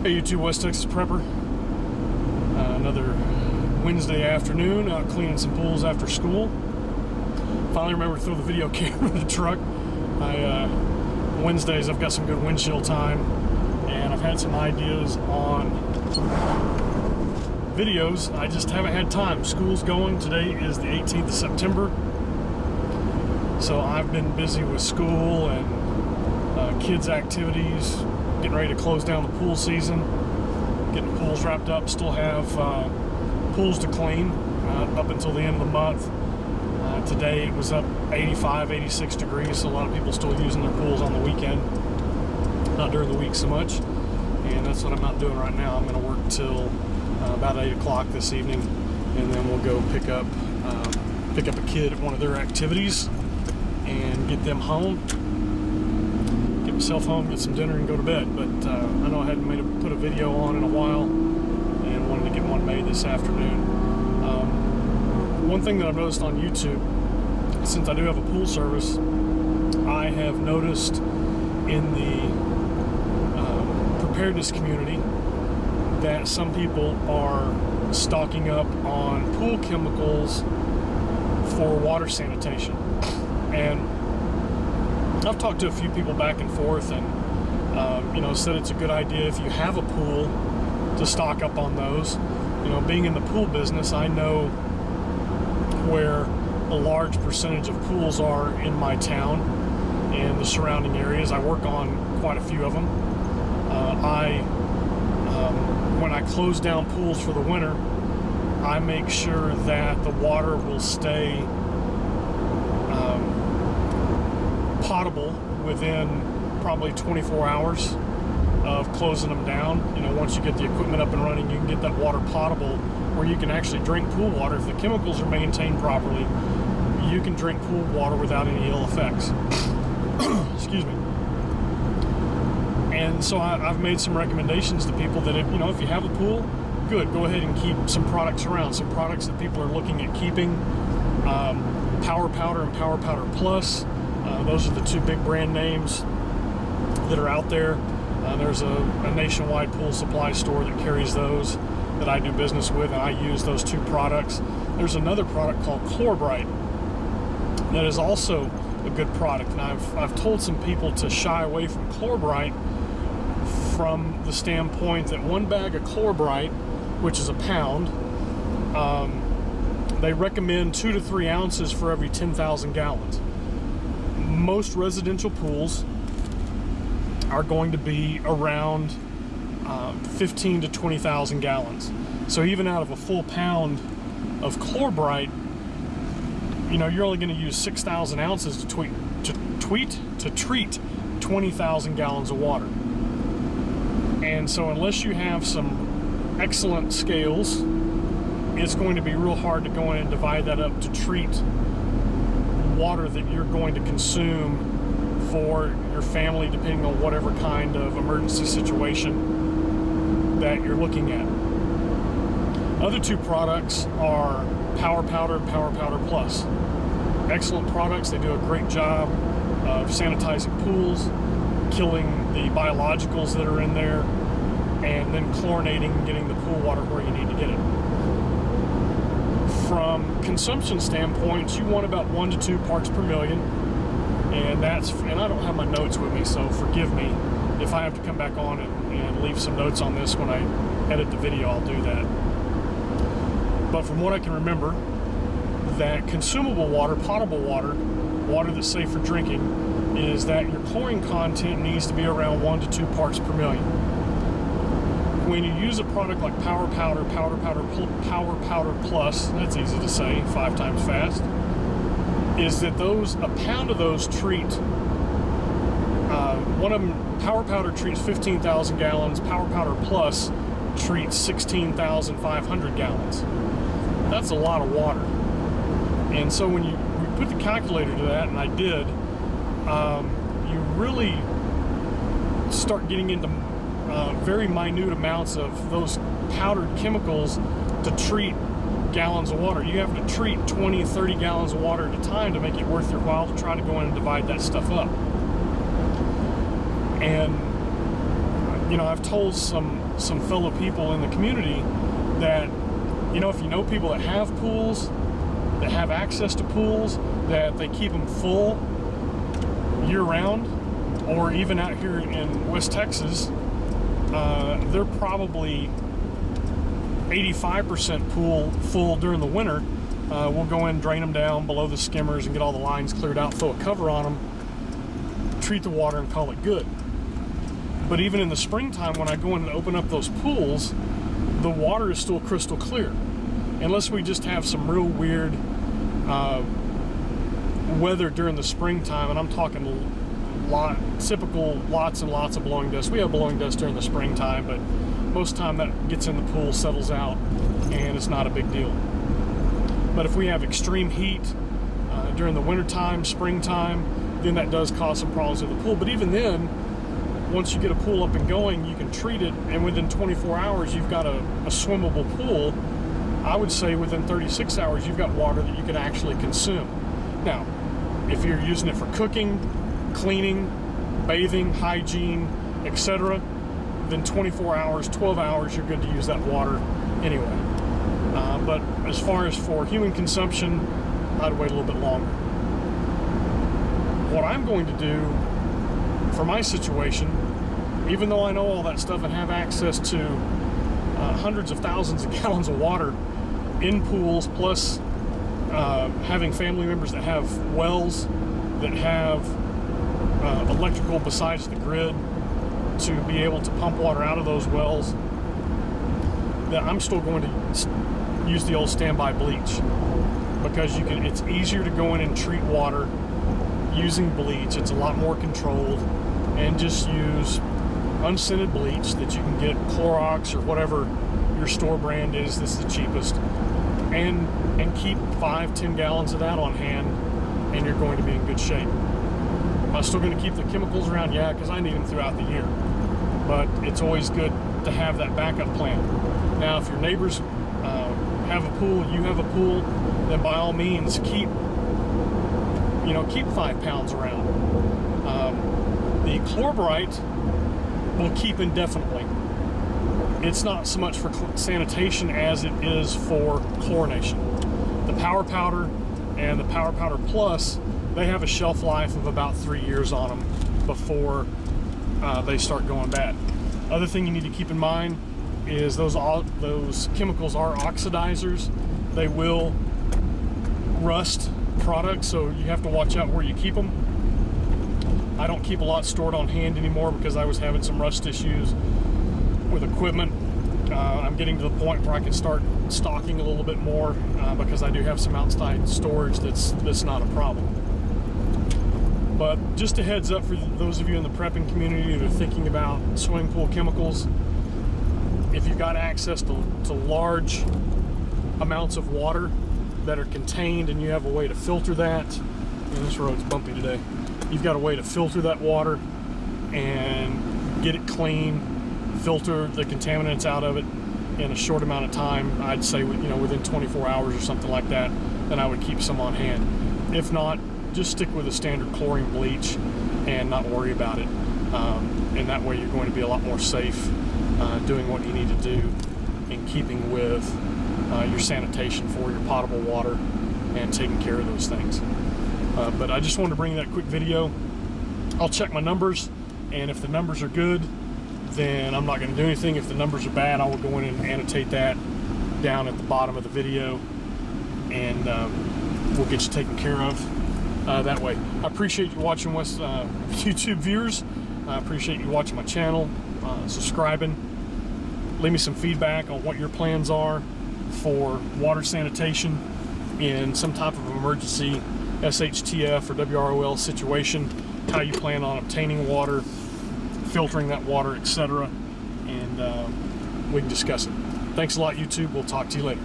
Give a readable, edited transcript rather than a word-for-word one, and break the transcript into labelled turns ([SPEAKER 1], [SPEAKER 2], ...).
[SPEAKER 1] Hey YouTube, West Texas Prepper. Another Wednesday afternoon out cleaning some pools after school. Finally remembered to throw the video camera in the truck. Wednesdays I've got some good windshield time and I've had some ideas on videos. I just haven't had time. School's going. Today is the 18th of September. So I've been busy with school and kids' activities, getting ready to close down the pool season, getting pools wrapped up. Still have pools to clean up until the end of the month. Today it was up 85, 86 degrees, so a lot of people still using their pools on the weekend, not during the week so much. And that's what I'm not doing right now. I'm going to work till about 8 o'clock this evening, and then we'll go pick up a kid at one of their activities and get them home, get myself home, get some dinner, and go to bed. But I know I hadn't put a video on in a while and wanted to get one made this afternoon. One thing that I've noticed on YouTube, since I do have a pool service, I have noticed in the preparedness community that some people are stocking up on pool chemicals for water sanitation. And I've talked to a few people back and forth and said it's a good idea if you have a pool to stock up on those. Being in the pool business, I know where a large percentage of pools are in my town and the surrounding areas. I work on quite a few of them. When I close down pools for the winter, I make sure that the water will stay potable within probably 24 hours of closing them down. Once you get the equipment up and running, you can get that water potable where you can actually drink pool water. If the chemicals are maintained properly, you can drink pool water without any ill effects. Excuse me. And so I've made some recommendations to people that if you have a pool, good, go ahead and keep some products around. Some products that people are looking at keeping, Power Powder and Power Powder Plus. Those are the two big brand names that are out there. There's a nationwide pool supply store that carries those that I do business with, and I use those two products. There's another product called Chlorbrite that is also a good product, and I've told some people to shy away from Chlorbrite from the standpoint that one bag of Chlorbrite, which is a pound, they recommend 2 to 3 ounces for every 10,000 gallons. Most residential pools are going to be around 15 to 20,000 gallons. So even out of a full pound of Chlorbrite, you're only going to use 6,000 ounces to treat 20,000 gallons of water. And so unless you have some excellent scales, it's going to be real hard to go in and divide that up to treat water that you're going to consume for your family, depending on whatever kind of emergency situation that you're looking at. Other two products are Power Powder and Power Powder Plus. Excellent products. They do a great job of sanitizing pools, killing the biologicals that are in there, and then chlorinating and getting the pool water where you need to get it. From consumption standpoints, you want about 1 to 2 parts per million. And I don't have my notes with me, so forgive me if I have to come back on and leave some notes on this when I edit the video. I'll do that. But from what I can remember, that consumable water, potable water, water that's safe for drinking, is that your chlorine content needs to be around 1 to 2 parts per million. When you use a product like Power Powder, Power Powder Plus, that's easy to say, 5 times fast, is that a pound of those treat, one of them, Power Powder treats 15,000 gallons, Power Powder Plus treats 16,500 gallons. That's a lot of water. And so when you put the calculator to that, and I did, you really start getting into very minute amounts of those powdered chemicals to treat gallons of water. You have to treat 20, 30 gallons of water at a time to make it worth your while to try to go in and divide that stuff up. And you know, I've told some fellow people in the community that, you know, if you know people that have pools, that have access to pools, that they keep them full year-round, or even out here in West Texas, they're probably 85% pool full during the winter. We'll go in, drain them down below the skimmers and get all the lines cleared out, throw a cover on them, treat the water, and call it good. But even in the springtime, when I go in and open up those pools, the water is still crystal clear. Unless we just have some real weird weather during the springtime, and I'm talking typical lots and lots of blowing dust. We have blowing dust during the springtime, but most time that gets in the pool, settles out, and it's not a big deal. But if we have extreme heat during the wintertime, springtime, then that does cause some problems with the pool. But even then, once you get a pool up and going, you can treat it, and within 24 hours, you've got a swimmable pool. I would say within 36 hours, you've got water that you can actually consume. Now, if you're using it for cooking, cleaning, bathing, hygiene, etc., then 24 hours, 12 hours, you're good to use that water anyway. But as far as for human consumption, I'd wait a little bit longer. What I'm going to do for my situation, even though I know all that stuff and have access to hundreds of thousands of gallons of water in pools, plus having family members that have wells, that have electrical besides the grid to be able to pump water out of those wells, that I'm still going to use the old standby bleach, because it's easier to go in and treat water using bleach. It's a lot more controlled, and just use unscented bleach that you can get, Clorox or whatever your store brand is that's the cheapest, and keep 5-10 gallons of that on hand, and you're going to be in good shape. Am I still going to keep the chemicals around? Yeah, because I need them throughout the year. But it's always good to have that backup plan. Now, if your neighbors have a pool, you have a pool, then by all means keep 5 pounds around. The chlorbrite will keep indefinitely. It's not so much for sanitation as it is for chlorination. The Power Powder and the Power Powder Plus, they have a shelf life of about 3 years on them before they start going bad. Other thing you need to keep in mind is those chemicals are oxidizers. They will rust products, so you have to watch out where you keep them. I don't keep a lot stored on hand anymore because I was having some rust issues with equipment. I'm getting to the point where I can start stocking a little bit more because I do have some outside storage that's not a problem. But just a heads up for those of you in the prepping community that are thinking about swimming pool chemicals, if you've got access to large amounts of water that are contained, and you have a way to filter that, and this road's bumpy today, you've got a way to filter that water and get it clean, filter the contaminants out of it in a short amount of time, I'd say within 24 hours or something like that, then I would keep some on hand. If not, just stick with a standard chlorine bleach and not worry about it. And that way you're going to be a lot more safe doing what you need to do in keeping with your sanitation for your potable water and taking care of those things. But I just wanted to bring that quick video. I'll check my numbers, and if the numbers are good, then I'm not going to do anything. If the numbers are bad, I will go in and annotate that down at the bottom of the video, and we'll get you taken care of that way. I appreciate you watching, YouTube viewers. I appreciate you watching my channel, subscribing. Leave me some feedback on what your plans are for water sanitation in some type of emergency SHTF or WROL situation, how you plan on obtaining water, filtering that water, etc., and we can discuss it. Thanks a lot, YouTube. We'll talk to you later.